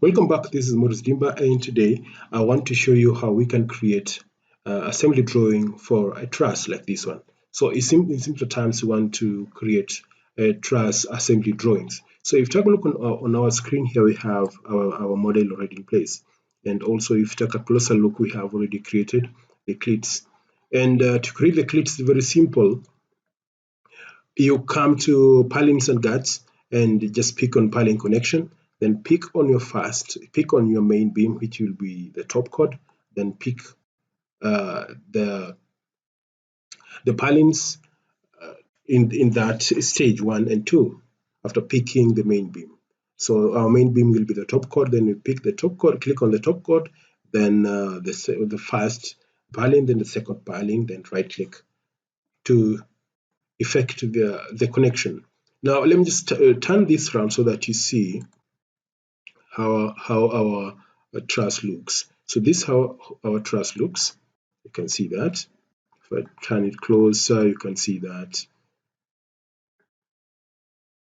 Welcome back. This is Morris Dimba, and today I want to show you how we can create assembly drawing for a truss like this one. So in simpler terms, we want to create a truss assembly drawings. So if you take a look on our screen here, we have our model already in place. And also if you take a closer look, we have already created the cleats. And to create the cleats is very simple. You come to purlins and guts and just pick on purlin connection, then pick on your main beam, which will be the top chord, then pick uh, the purlins in that stage 1 and 2 after picking the main beam. So our main beam will be the top chord, then we pick the top chord, click on the top chord, then the first purlin, then the second purlin, then right click to effect the connection. Now let me just turn this around so that you see how our truss looks. So this is how our truss looks. You can see that. If I turn it closer, you can see that.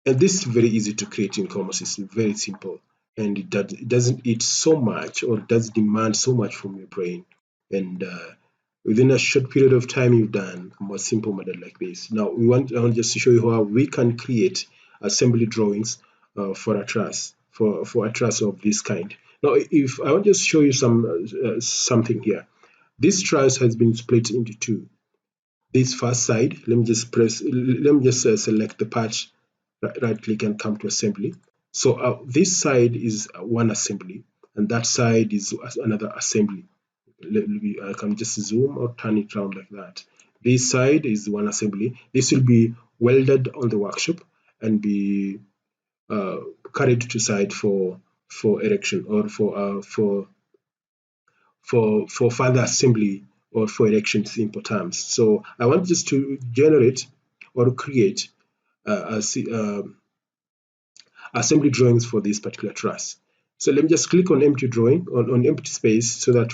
And this is very easy to create in Commerce. It's very simple, and it doesn't eat so much or doesn't demand so much from your brain. And within a short period of time, you've done a more simple model like this. Now I want just to show you how we can create assembly drawings for a truss, for a truss of this kind. Now, if I want to just show you something here. This truss has been split into two. This first side, let me just select the part, right click and come to assembly. So this side is one assembly, and that side is another assembly. I can just zoom or turn it around like that. This side is one assembly. This will be welded on the workshop and be uh, carried to site for erection or for further assembly or for erection, simple terms. So I want just to generate or create assembly drawings for this particular truss. So let me just click on empty drawing on empty space so that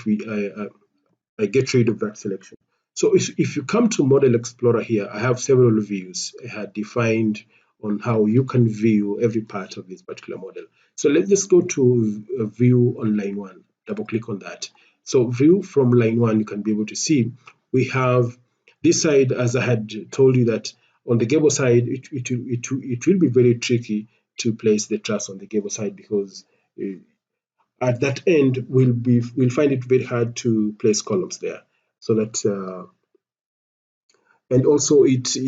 I get rid of that selection. So if you come to Model Explorer here, I have several views I had defined on how you can view every part of this particular model. So let's just go to view on line 1, double click on that. So view from line 1, you can be able to see we have this side, as I had told you that on the gable side, it will be very tricky to place the truss on the gable side because at that end we'll find it very hard to place columns there, so that and also it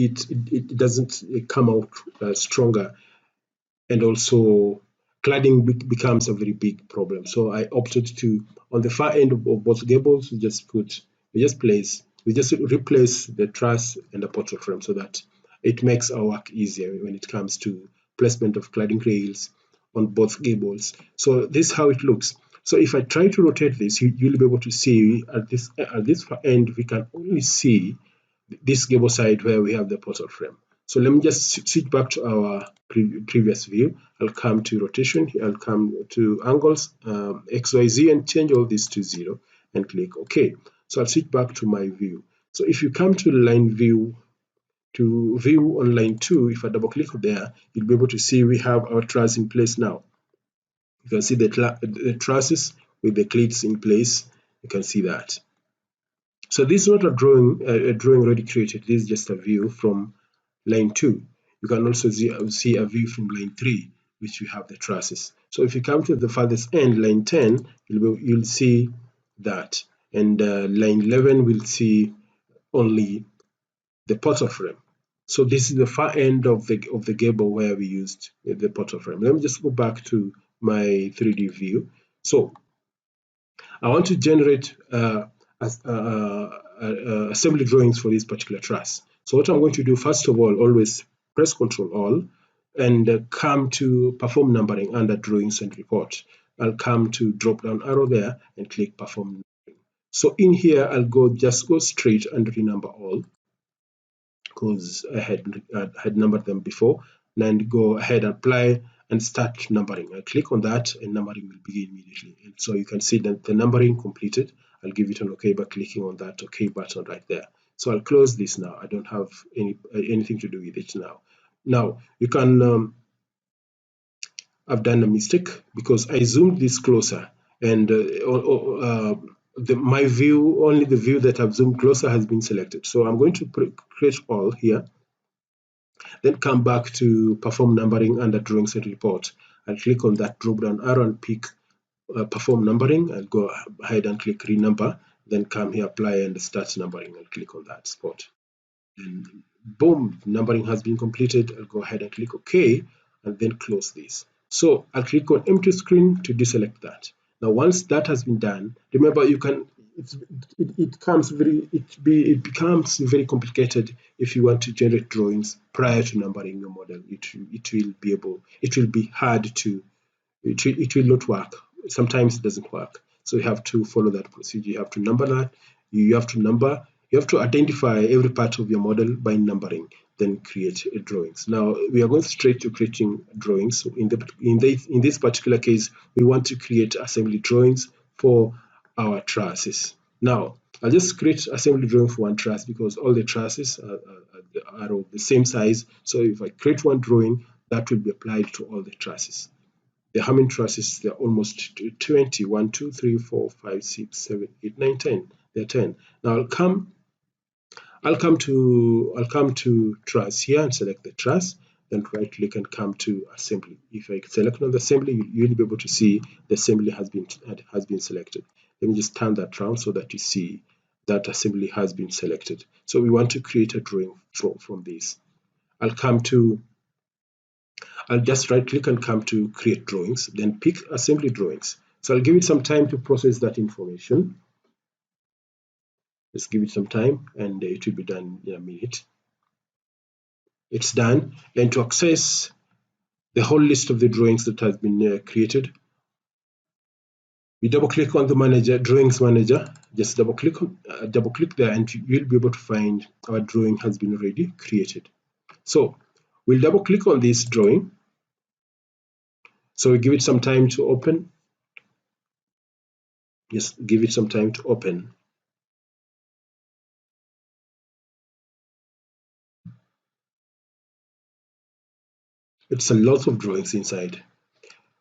doesn't come out stronger, and also cladding becomes a very big problem. So I opted to, on the far end of both gables, we just replace the truss and the portal frame so that it makes our work easier when it comes to placement of cladding rails on both gables. So this is how it looks. So if I try to rotate this, you'll be able to see at this far end we can only see this gable side where we have the portal frame. So let me just switch back to our previous view. I'll come to rotation. I'll come to angles, X, Y, Z, and change all this to 0 and click OK. So I'll switch back to my view. So if you come to line view, to view on line 2, if I double click there, you'll be able to see we have our truss in place now. You can see the trusses with the cleats in place. You can see that. So this is not a drawing already created. This is just a view from line 2. You can also see a view from line 3, which we have the trusses. So if you come to the farthest end, line 10, you'll see that. And line 11 will see only the portal frame. So this is the far end of the gable where we used the portal frame. Let me just go back to my 3D view. So I want to generate assembly drawings for this particular truss. So what I'm going to do, first of all, always press Ctrl All and come to perform numbering under drawings and report. I'll come to drop down arrow there and click perform numbering. So in here, I'll just go straight and renumber all, because I had numbered them before, and go ahead and apply and start numbering. I click on that and numbering will begin immediately. And so you can see that the numbering completed. I'll give it an OK by clicking on that OK button right there. So I'll close this now. I don't have anything to do with it now. Now you can I've done a mistake because I zoomed this closer, and my view, only the view that I've zoomed closer has been selected. So I'm going to create all here, then come back to perform numbering under drawings and report. I'll click on that drop down arrow and pick perform numbering. I'll go ahead and click renumber, then come here, apply and start numbering. I'll click on that spot. And boom, numbering has been completed. I'll go ahead and click OK and then close this. So I'll click on empty screen to deselect that. Now once that has been done, remember you can it becomes very complicated if you want to generate drawings prior to numbering your model. It will be hard to it will not work. Sometimes it doesn't work. So you have to follow that procedure. You have to number that. You have to number. You have to identify every part of your model by numbering, then create drawings. Now we are going straight to creating drawings. So in this particular case, we want to create assembly drawings for our trusses. Now I'll just create assembly drawing for one truss because all the trusses are of the same size. So if I create one drawing, that will be applied to all the trusses. The how many trusses? They're almost 20. 1, 2, 3, 4, 5, 6, 7, 8, 9, 10. They're 10. Now I'll come to truss here and select the truss, then right click and come to assembly. If I select on the assembly, you'll be able to see the assembly has been selected. Let me just turn that around so that you see that assembly has been selected. So we want to create a drawing from this. I'll just right click and come to create drawings, then pick assembly drawings. So I'll give it some time to process that information. Just give it some time and it will be done in a minute. It's done. And to access the whole list of the drawings that has been created, we double click on the manager, drawings manager. Just double click there and you'll be able to find our drawing has been already created. So we'll double click on this drawing. So we give it some time to open. Just give it some time to open. It's a lot of drawings inside.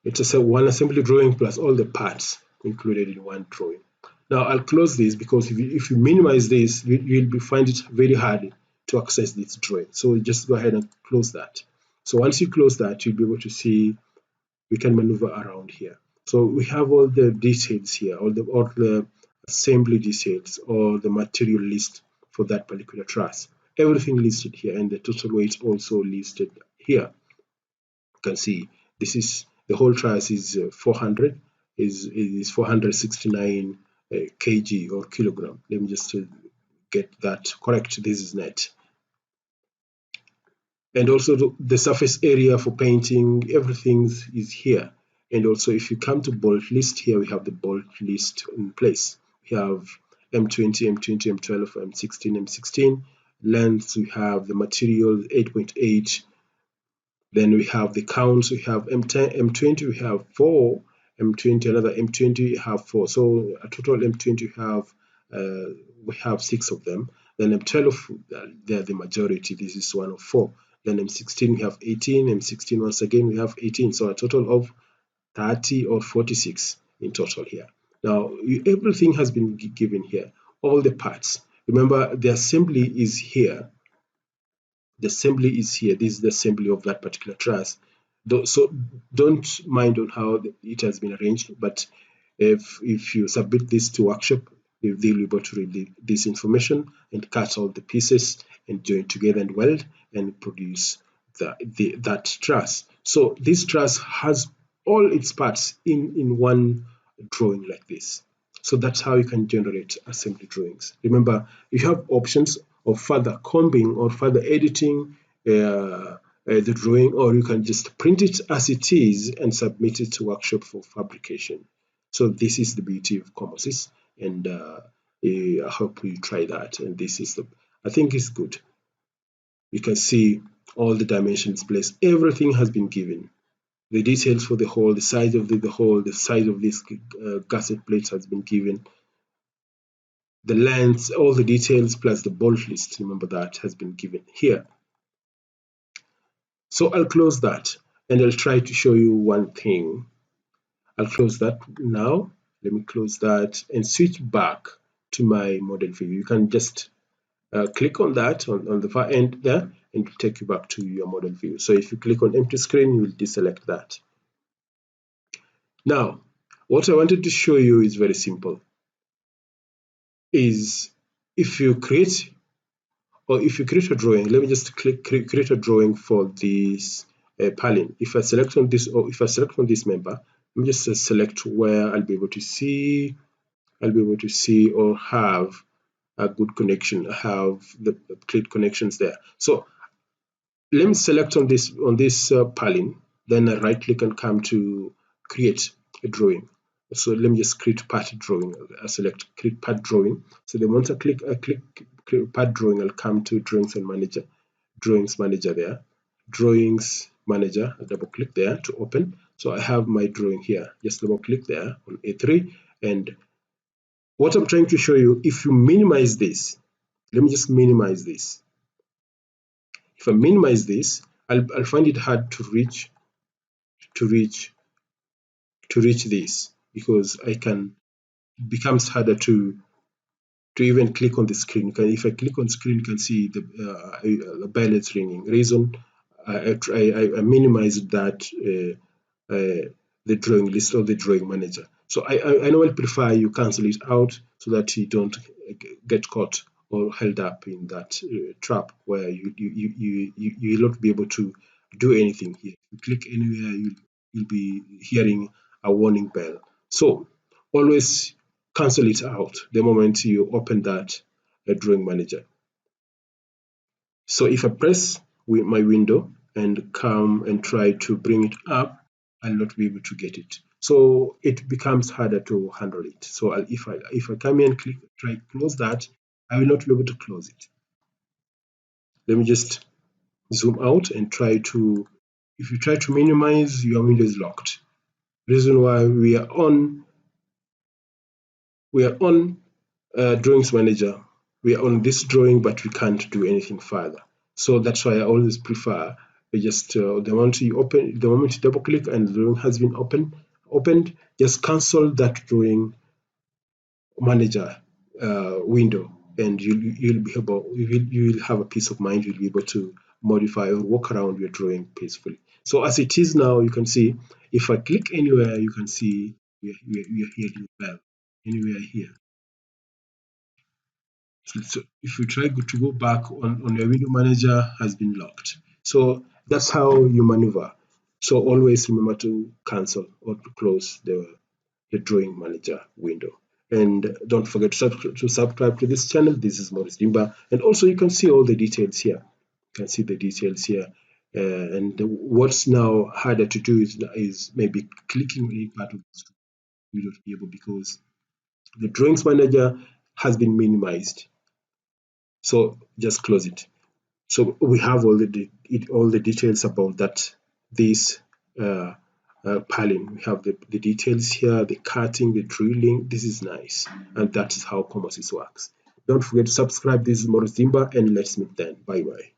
It's one assembly drawing plus all the parts included in one drawing. Now I'll close this because if you minimize this, you'll find it very hard to access this drawing. So just go ahead and close that. So once you close that, you'll be able to see we can maneuver around here. So we have all the details here, all the assembly details or the material list for that particular truss. Everything listed here and the total weight also listed here. You can see this is the whole truss is 400 is 469 kg or kilogram. Let me just get that correct. This is net. And also the surface area for painting, everything is here. And also if you come to bolt list, here we have the bolt list in place. We have M20, M20, M12, M16, M16. Length, we have the material 8.8. Then we have the counts, we have M10, M20, we have 4, M20, another M20, we have 4. So a total M20 we have 6 of them. Then M12, they're the majority. This is one of 4. Then M16 we have 18, M16 once again we have 18. So a total of 30 or 46 in total here. Now everything has been given here, all the parts. Remember the assembly is here. The assembly is here. This is the assembly of that particular truss. So don't mind on how it has been arranged, but if you submit this to workshop, they'll be able to read this information and cut all the pieces and join together and weld and produce that truss. So this truss has all its parts in one drawing like this. So that's how you can generate assembly drawings. Remember, you have options of further combing or further editing the drawing, or you can just print it as it is and submit it to workshop for fabrication. So this is the beauty of Commosys, and I hope you try that. And this is I think it's good. You can see all the dimensions placed. Everything has been given. The details for the hole, the size of the hole, the size of this gusset plate has been given. The length, all the details plus the bolt list, remember that has been given here. So I'll close that. And I'll try to show you one thing. I'll close that now. Let me close that and switch back to my model view. You can just click on that on the far end there, and it will take you back to your model view. So if you click on empty screen, you will deselect that. Now, what I wanted to show you is very simple. Is if you create a drawing, let me just create a drawing for this paling. If I select on this, or if I select on this member, let me just select where I'll be able to see or have a good connection, have the clean connections there. So let me select on this paling, then I right click and come to create a drawing. So let me just create part drawing. I select create part drawing. So then once I click create part drawing, I'll come to drawings manager there. Drawings manager, I double click there to open. So I have my drawing here. Just double click there on A3. And what I'm trying to show you, if you minimize this, let me just minimize this. If I minimize this, I'll find it hard to reach this, because it becomes harder to even click on the screen. If I click on screen, you can see the bell is ringing. Reason I minimized that the drawing list or the drawing manager. So I normally prefer you cancel it out so that you don't get caught or held up in that trap where you will not be able to do anything here. You click anywhere, you'll be hearing a warning bell. So always cancel it out the moment you open that drawing manager. So if I press with my window and come and try to bring it up, I'll not be able to get it. So it becomes harder to handle it. So if I come here and try close that, I will not be able to close it. Let me just zoom out and try to. If you try to minimize, your window is locked. Reason why we are on drawings manager. We are on this drawing, but we can't do anything further. So that's why I always prefer just the moment you double click and the drawing has been opened, just cancel that drawing manager window, and you will have a peace of mind. You'll be able to modify or walk around your drawing peacefully. So as it is now, you can see if I click anywhere, you can see we are hearing the bell anywhere here. So if you try to go back on your window manager has been locked. So that's how you maneuver. So always remember to cancel or to close the drawing manager window. And don't forget to subscribe to this channel. This is Maurice Dimba. And also you can see all the details here. You can see the details here. And what's now harder to do is maybe clicking on any part of the screen. You don't be able, because the drawings manager has been minimized. So just close it. So we have all the details about this piling. We have the details here, the cutting, the drilling. This is nice, and that is how Comosys works. Don't forget to subscribe. This is Maurice Dimba, and let's meet then. Bye bye.